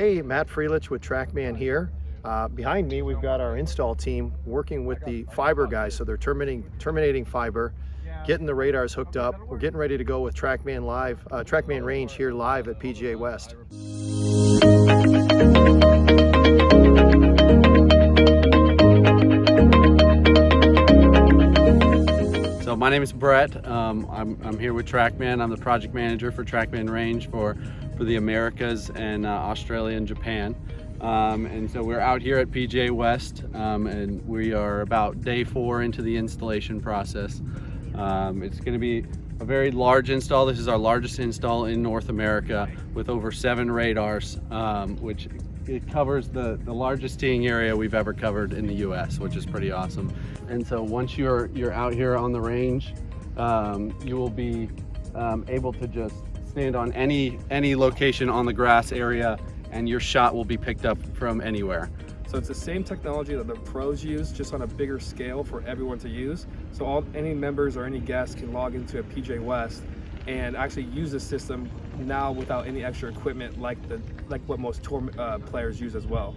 Hey, Matt Freelich with TrackMan here. Behind me, we've got our install team working with the fiber guys. So they're terminating fiber, getting the radars hooked up. We're getting ready to go with TrackMan Range here live at PGA West. So my name is Brett. I'm here with TrackMan. I'm the project manager for TrackMan Range for the Americas and Australia and Japan. And so we're out here at PGA West, and we are about day 4 into the installation process. It's going to be a very large install. This is our largest install in North America with over 7 radars, which it covers the largest teeing area we've ever covered in the US, which is pretty awesome. And so once you're out here on the range, you will be able to just stand on any location on the grass area, and your shot will be picked up from anywhere. So it's the same technology that the pros use, just on a bigger scale for everyone to use. So any members or any guests can log into a PGA West and actually use the system now without any extra equipment like what most tour players use as well.